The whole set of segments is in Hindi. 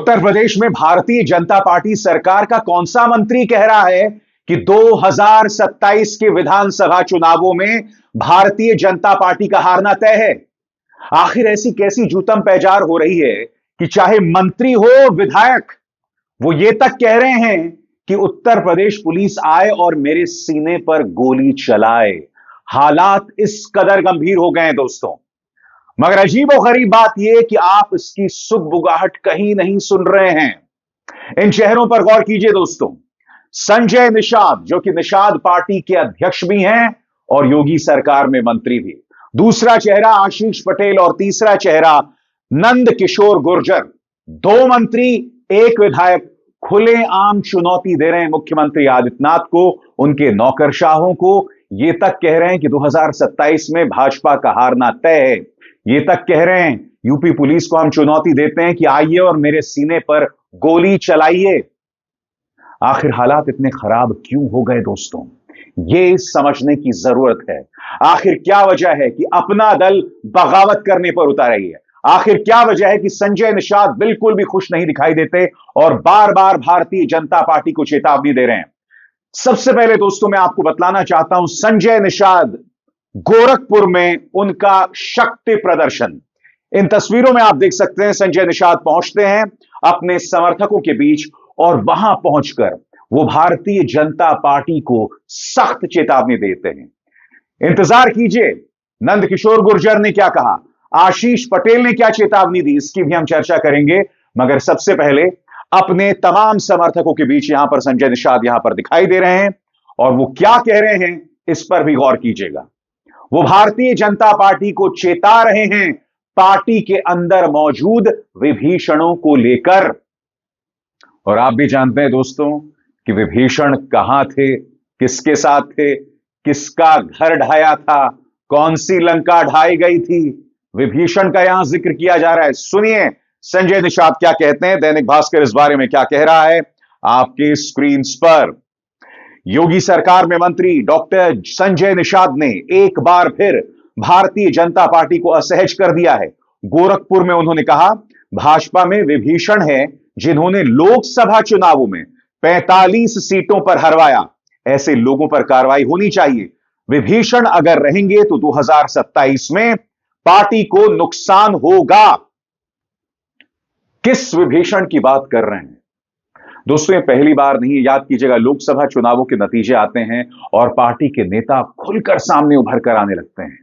उत्तर प्रदेश में भारतीय जनता पार्टी सरकार का कौन सा मंत्री कह रहा है कि 2027 के विधानसभा चुनावों में भारतीय जनता पार्टी का हारना तय है। आखिर ऐसी कैसी जूतम पैजार हो रही है कि चाहे मंत्री हो विधायक, वो ये तक कह रहे हैं कि उत्तर प्रदेश पुलिस आए और मेरे सीने पर गोली चलाए। हालात इस कदर गंभीर हो गए हैं दोस्तों। मगर अजीब और गरीब बात यह कि आप इसकी सुगबुगाहट कहीं नहीं सुन रहे हैं। इन चेहरों पर गौर कीजिए दोस्तों। संजय निषाद, जो कि निषाद पार्टी के अध्यक्ष भी हैं और योगी सरकार में मंत्री भी। दूसरा चेहरा आशीष पटेल और तीसरा चेहरा नंद किशोर गुर्जर। दो मंत्री, एक विधायक खुलेआम चुनौती दे रहे हैं मुख्यमंत्री आदित्यनाथ को, उनके नौकरशाहों को। यह तक कह रहे हैं कि 2027 में भाजपा का हारना तय है। ये तक कह रहे हैं यूपी पुलिस को हम चुनौती देते हैं कि आइए और मेरे सीने पर गोली चलाइए। आखिर हालात इतने खराब क्यों हो गए दोस्तों, ये समझने की जरूरत है। आखिर क्या वजह है कि अपना दल बगावत करने पर उतर रही है। आखिर क्या वजह है कि संजय निषाद बिल्कुल भी खुश नहीं दिखाई देते और बार बार भारतीय जनता पार्टी को चेतावनी दे रहे हैं। सबसे पहले दोस्तों मैं आपको बतलाना चाहता हूं, संजय निषाद गोरखपुर में उनका शक्ति प्रदर्शन। इन तस्वीरों में आप देख सकते हैं संजय निषाद पहुंचते हैं अपने समर्थकों के बीच और वहां पहुंचकर वो भारतीय जनता पार्टी को सख्त चेतावनी देते हैं। इंतजार कीजिए नंद किशोर गुर्जर ने क्या कहा, आशीष पटेल ने क्या चेतावनी दी, इसकी भी हम चर्चा करेंगे। मगर सबसे पहले अपने तमाम समर्थकों के बीच यहां पर संजय निषाद यहां पर दिखाई दे रहे हैं और वो क्या कह रहे हैं इस पर भी गौर कीजिएगा। वो भारतीय जनता पार्टी को चेता रहे हैं पार्टी के अंदर मौजूद विभीषणों को लेकर। और आप भी जानते हैं दोस्तों कि विभीषण कहां थे, किसके साथ थे, किसका घर ढाया था, कौन सी लंका ढाई गई थी, विभीषण का यहां जिक्र किया जा रहा है। सुनिए संजय निषाद क्या कहते हैं, दैनिक भास्कर इस बारे में क्या कह रहा है आपके स्क्रीन पर। योगी सरकार में मंत्री डॉक्टर संजय निषाद ने एक बार फिर भारतीय जनता पार्टी को असहज कर दिया है। गोरखपुर में उन्होंने कहा, भाजपा में विभीषण है जिन्होंने लोकसभा चुनावों में 45 सीटों पर हरवाया। ऐसे लोगों पर कार्रवाई होनी चाहिए। विभीषण अगर रहेंगे तो 2027 में पार्टी को नुकसान होगा। किस विभीषण की बात कर रहे हैं दोस्तों, ये पहली बार नहीं। याद कीजिएगा, लोकसभा चुनावों के नतीजे आते हैं और पार्टी के नेता खुलकर सामने उभर कर आने लगते हैं।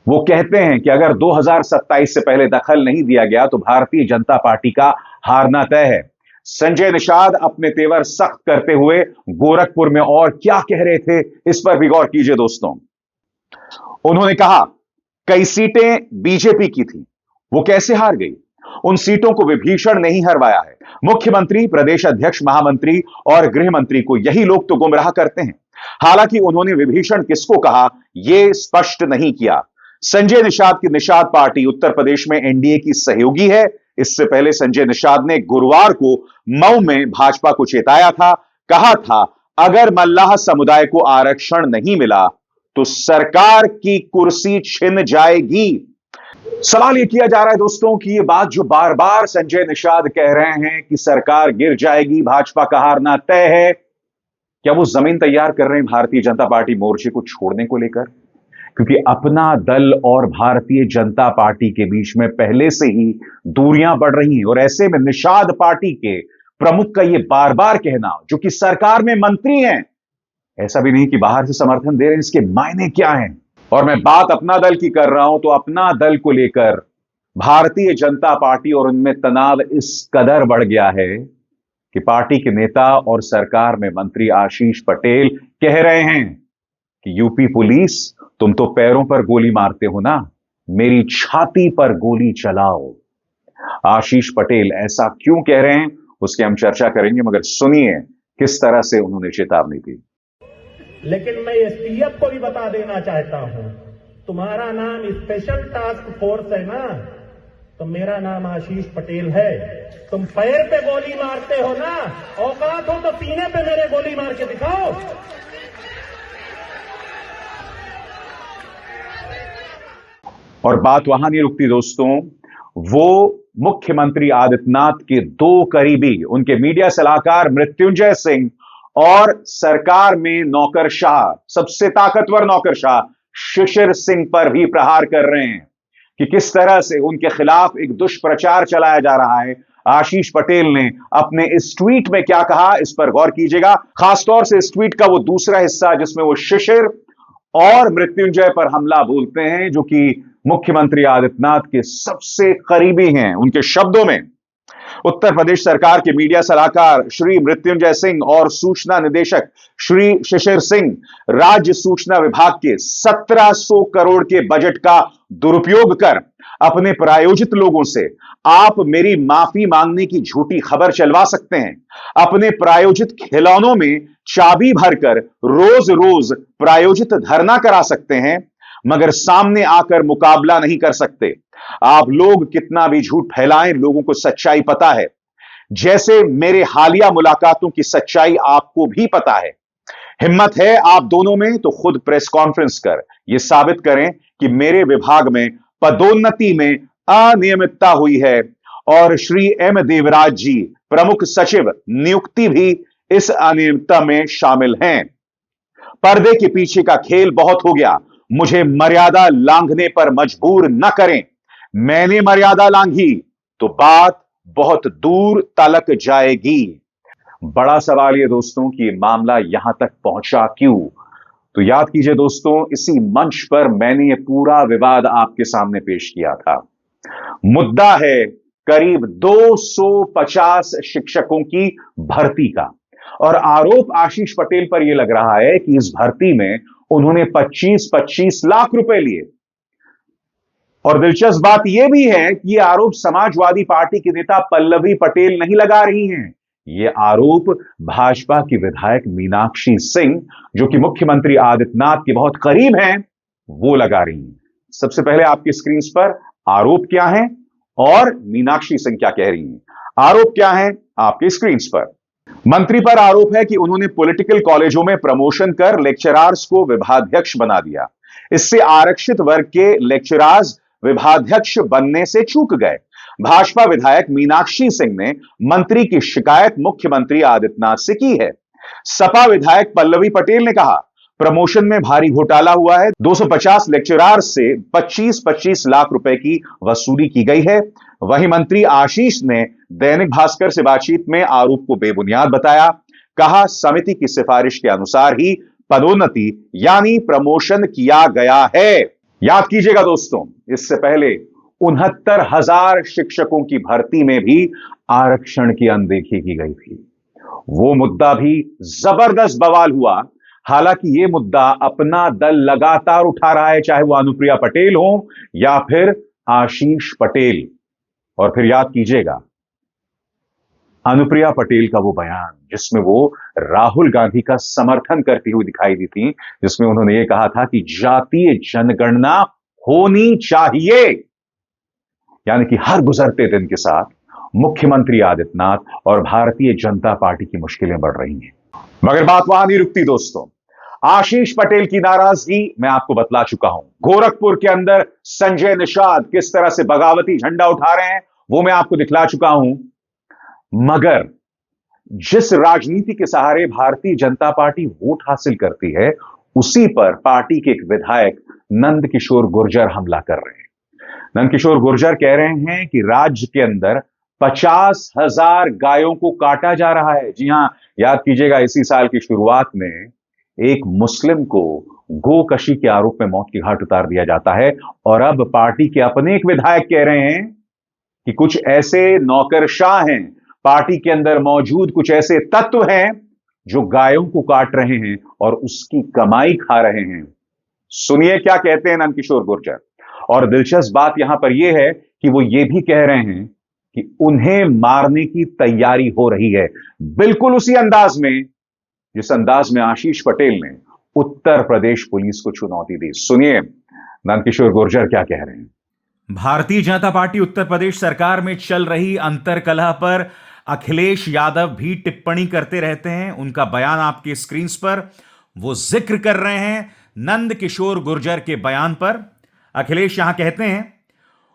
वो कहते हैं कि अगर 2027 से पहले दखल नहीं दिया गया तो भारतीय जनता पार्टी का हारना तय है। संजय निषाद अपने तेवर सख्त करते हुए गोरखपुर में और क्या कह रहे थे इस पर भी गौर कीजिए दोस्तों। उन्होंने कहा कई सीटें बीजेपी की थी, वो कैसे हार गई, उन सीटों को विभीषण नहीं हरवाया है। मुख्यमंत्री, प्रदेश अध्यक्ष, महामंत्री और गृह मंत्री को यही लोग तो गुमराह करते हैं। हालांकि उन्होंने विभीषण किसको कहा यह स्पष्ट नहीं किया। संजय निषाद की निषाद पार्टी उत्तर प्रदेश में एनडीए की सहयोगी है। इससे पहले संजय निषाद ने गुरुवार को मऊ में भाजपा को चेताया था, कहा था अगर मल्लाह समुदाय को आरक्षण नहीं मिला तो सरकार की कुर्सी छिन जाएगी। सवाल यह किया जा रहा है दोस्तों कि यह बात जो बार बार संजय निषाद कह रहे हैं कि सरकार गिर जाएगी, भाजपा का हारना तय है, क्या वो जमीन तैयार कर रहे हैं भारतीय जनता पार्टी मोर्चे को छोड़ने को लेकर? क्योंकि अपना दल और भारतीय जनता पार्टी के बीच में पहले से ही दूरियां बढ़ रही हैं और ऐसे में निषाद पार्टी के प्रमुख का यह बार बार कहना, जो कि सरकार में मंत्री हैं, ऐसा भी नहीं कि बाहर से समर्थन दे रहे हैं, इसके मायने क्या हैं? और मैं बात अपना दल की कर रहा हूं तो अपना दल को लेकर भारतीय जनता पार्टी और उनमें तनाव इस कदर बढ़ गया है कि पार्टी के नेता और सरकार में मंत्री आशीष पटेल कह रहे हैं कि यूपी पुलिस, तुम तो पैरों पर गोली मारते हो ना, मेरी छाती पर गोली चलाओ। आशीष पटेल ऐसा क्यों कह रहे हैं उसकी हम चर्चा करेंगे, मगर सुनिए किस तरह से उन्होंने चेतावनी दी। लेकिन मैं एसटीएफ को भी बता देना चाहता हूं, तुम्हारा नाम स्पेशल टास्क फोर्स है ना, तो मेरा नाम आशीष पटेल है। तुम पैर पे गोली मारते हो ना, औकात हो तो सीने पे मेरे गोली मार के दिखाओ। और बात वहां नहीं रुकती दोस्तों, वो मुख्यमंत्री आदित्यनाथ के दो करीबी, उनके मीडिया सलाहकार मृत्युंजय सिंह और सरकार में नौकरशाह, सबसे ताकतवर नौकरशाह शिशिर सिंह पर भी प्रहार कर रहे हैं कि किस तरह से उनके खिलाफ एक दुष्प्रचार चलाया जा रहा है। आशीष पटेल ने अपने इस ट्वीट में क्या कहा, इस पर गौर कीजिएगा, खासतौर से इस ट्वीट का वो दूसरा हिस्सा जिसमें वो शिशिर और मृत्युंजय पर हमला बोलते हैं, जो कि मुख्यमंत्री आदित्यनाथ के सबसे करीबी हैं। उनके शब्दों में, उत्तर प्रदेश सरकार के मीडिया सलाहकार श्री मृत्युंजय सिंह और सूचना निदेशक श्री शिशिर सिंह राज्य सूचना विभाग के 1700 करोड़ के बजट का दुरुपयोग कर अपने प्रायोजित लोगों से आप मेरी माफी मांगने की झूठी खबर चलवा सकते हैं। अपने प्रायोजित खिलौनों में चाबी भरकर रोज रोज प्रायोजित धरना करा सकते हैं, मगर सामने आकर मुकाबला नहीं कर सकते। आप लोग कितना भी झूठ फैलाएं, लोगों को सच्चाई पता है। जैसे मेरे हालिया मुलाकातों की सच्चाई आपको भी पता है। हिम्मत है आप दोनों में तो खुद प्रेस कॉन्फ्रेंस कर यह साबित करें कि मेरे विभाग में पदोन्नति में अनियमितता हुई है और श्री एम देवराज जी प्रमुख सचिव नियुक्ति भी इस अनियमितता में शामिल हैं। पर्दे के पीछे का खेल बहुत हो गया। मुझे मर्यादा लांघने पर मजबूर न करें। मैंने मर्यादा लांघी तो बात बहुत दूर तलक जाएगी। बड़ा सवाल यह दोस्तों कि मामला यहां तक पहुंचा क्यों? तो याद कीजिए दोस्तों, इसी मंच पर मैंने यह पूरा विवाद आपके सामने पेश किया था। मुद्दा है करीब 250 शिक्षकों की भर्ती का, और आरोप आशीष पटेल पर यह लग रहा है कि इस भर्ती में उन्होंने 25-25 लाख रुपए लिए। और दिलचस्प बात यह भी है कि यह आरोप समाजवादी पार्टी की नेता पल्लवी पटेल नहीं लगा रही हैं। यह आरोप भाजपा की विधायक मीनाक्षी सिंह, जो कि मुख्यमंत्री आदित्यनाथ के बहुत करीब हैं, वो लगा रही हैं। सबसे पहले आपकी स्क्रीन पर आरोप क्या है और मीनाक्षी सिंह क्या कह रही हैं। आरोप क्या है आपकी स्क्रीन पर। मंत्री पर आरोप है कि उन्होंने पॉलिटिकल कॉलेजों में प्रमोशन कर लेक्चरार्स को विभाध्यक्ष बना दिया। इससे आरक्षित वर्ग के लेक्चरार्स विभाध्यक्ष बनने से चूक गए। भाजपा विधायक मीनाक्षी सिंह ने मंत्री की शिकायत मुख्यमंत्री आदित्यनाथ से की है। सपा विधायक पल्लवी पटेल ने कहा, प्रमोशन में भारी घोटाला हुआ है। 250 लेक्चरार्स से 25-25 लाख रुपए की वसूली की गई है। वहीं मंत्री आशीष ने दैनिक भास्कर से बातचीत में आरोप को बेबुनियाद बताया। कहा, समिति की सिफारिश के अनुसार ही पदोन्नति यानी प्रमोशन किया गया है। याद कीजिएगा दोस्तों, इससे पहले 69,000 शिक्षकों की भर्ती में भी आरक्षण की अनदेखी की गई थी। वो मुद्दा भी जबरदस्त बवाल हुआ। हालांकि यह मुद्दा अपना दल लगातार उठा रहा है, चाहे वो अनुप्रिया पटेल हो या फिर आशीष पटेल। और फिर याद कीजिएगा अनुप्रिया पटेल का वो बयान जिसमें वो राहुल गांधी का समर्थन करती हुई दिखाई दी थी, जिसमें उन्होंने ये कहा था कि जातीय जनगणना होनी चाहिए। यानी कि हर गुजरते दिन के साथ मुख्यमंत्री आदित्यनाथ और भारतीय जनता पार्टी की मुश्किलें बढ़ रही हैं। मगर बात वहां नहीं रुकती दोस्तों। आशीष पटेल की नाराजगी मैं आपको बतला चुका हूं। गोरखपुर के अंदर संजय निषाद किस तरह से बगावती झंडा उठा रहे हैं वो मैं आपको दिखला चुका हूं। मगर जिस राजनीति के सहारे भारतीय जनता पार्टी वोट हासिल करती है, उसी पर पार्टी के एक विधायक नंदकिशोर गुर्जर हमला कर रहे हैं। नंदकिशोर गुर्जर कह रहे हैं कि राज्य के अंदर 50,000 गायों को काटा जा रहा है। जी हां, याद कीजिएगा इसी साल की शुरुआत में एक मुस्लिम को गोकशी के आरोप में मौत की घाट उतार दिया जाता है। और अब पार्टी के अपने एक विधायक कह रहे हैं कि कुछ ऐसे नौकरशाह हैं, पार्टी के अंदर मौजूद कुछ ऐसे तत्व हैं जो गायों को काट रहे हैं और उसकी कमाई खा रहे हैं। सुनिए क्या कहते हैं नंदकिशोर गुर्जर। और दिलचस्प बात यहां पर यह है कि वो ये भी कह रहे हैं कि उन्हें मारने की तैयारी हो रही है, बिल्कुल उसी अंदाज में जिस अंदाज में आशीष पटेल ने उत्तर प्रदेश पुलिस को चुनौती दी। सुनिए नंदकिशोर गुर्जर क्या कह रहे हैं। भारतीय जनता पार्टी उत्तर प्रदेश सरकार में चल रही अंतर्कलह पर अखिलेश यादव भी टिप्पणी करते रहते हैं। उनका बयान आपके स्क्रीन पर, वो जिक्र कर रहे हैं नंदकिशोर गुर्जर के बयान पर। अखिलेश यहां कहते हैं,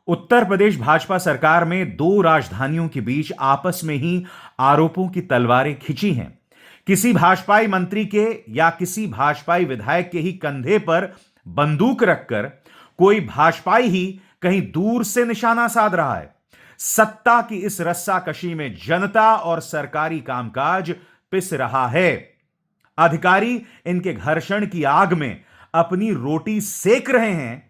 उत्तर प्रदेश भाजपा सरकार में दो राजधानियों के बीच आपस में ही आरोपों की तलवारें खिंची हैं। किसी भाजपाई मंत्री के या किसी भाजपाई विधायक के ही कंधे पर बंदूक रखकर कोई भाजपाई ही कहीं दूर से निशाना साध रहा है। सत्ता की इस रस्साकशी में जनता और सरकारी कामकाज पिस रहा है। अधिकारी इनके घर्षण की आग में अपनी रोटी सेक रहे हैं।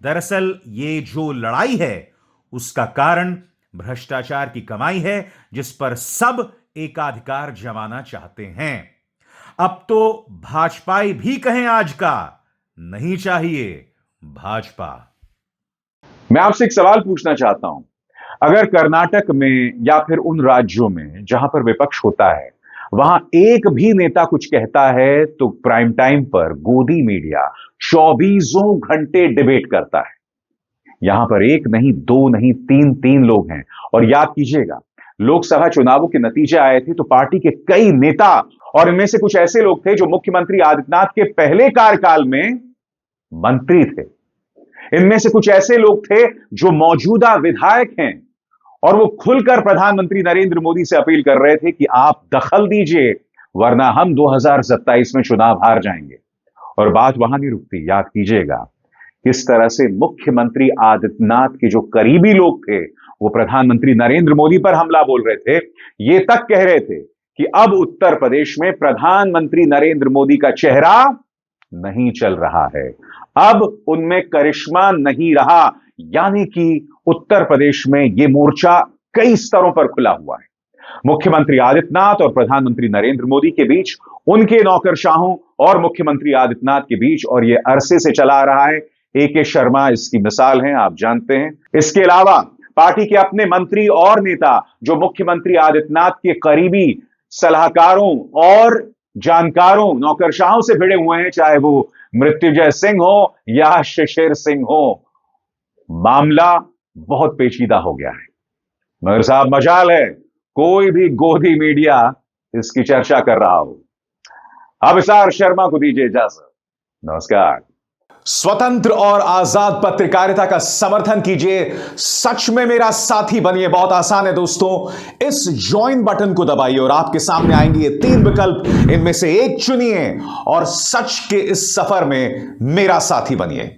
दरअसल ये जो लड़ाई है उसका कारण भ्रष्टाचार की कमाई है, जिस पर सब एकाधिकार जमाना चाहते हैं। अब तो भाजपाई भी कहें आज का, नहीं चाहिए भाजपा। मैं आपसे एक सवाल पूछना चाहता हूं। अगर कर्नाटक में या फिर उन राज्यों में जहां पर विपक्ष होता है, वहां एक भी नेता कुछ कहता है तो प्राइम टाइम पर गोदी मीडिया 24 घंटे डिबेट करता है। यहां पर एक नहीं, दो नहीं, तीन लोग हैं। और याद कीजिएगा, लोकसभा चुनावों के नतीजे आए थे तो पार्टी के कई नेता, और इनमें से कुछ ऐसे लोग थे जो मुख्यमंत्री आदित्यनाथ के पहले कार्यकाल में मंत्री थे। इनमें से कुछ ऐसे लोग थे जो मौजूदा विधायक हैं, और वो खुलकर प्रधानमंत्री नरेंद्र मोदी से अपील कर रहे थे कि आप दखल दीजिए, वरना हम 2027 में चुनाव हार जाएंगे। और बात वहां नहीं रुकती। याद कीजिएगा किस तरह से मुख्यमंत्री आदित्यनाथ के जो करीबी लोग थे वो प्रधानमंत्री नरेंद्र मोदी पर हमला बोल रहे थे। ये तक कह रहे थे कि अब उत्तर प्रदेश में प्रधानमंत्री नरेंद्र मोदी का चेहरा नहीं चल रहा है, अब उनमें करिश्मा नहीं रहा। यानी कि उत्तर प्रदेश में यह मोर्चा कई स्तरों पर खुला हुआ है। मुख्यमंत्री आदित्यनाथ और प्रधानमंत्री नरेंद्र मोदी के बीच, उनके नौकरशाहों और मुख्यमंत्री आदित्यनाथ के बीच, और यह अरसे से चला आ रहा है। ए.के. शर्मा इसकी मिसाल हैं, आप जानते हैं। इसके अलावा पार्टी के अपने मंत्री और नेता जो मुख्यमंत्री आदित्यनाथ के करीबी सलाहकारों और जानकारों, नौकरशाहों से भिड़े हुए हैं, चाहे वो मृत्युंजय सिंह हो या शिशिर सिंह हो। मामला बहुत पेचीदा हो गया है, मगर साहब मजाल है कोई भी गोदी मीडिया इसकी चर्चा कर रहा हो। अभिसार शर्मा को दीजिए इजाजत। नमस्कार। स्वतंत्र और आजाद पत्रकारिता का समर्थन कीजिए, सच में मेरा साथी बनिए। बहुत आसान है दोस्तों, इस ज्वाइन बटन को दबाइए और आपके सामने आएंगे ये 3 विकल्प, इनमें से एक चुनिए और सच के इस सफर में मेरा साथी बनिए।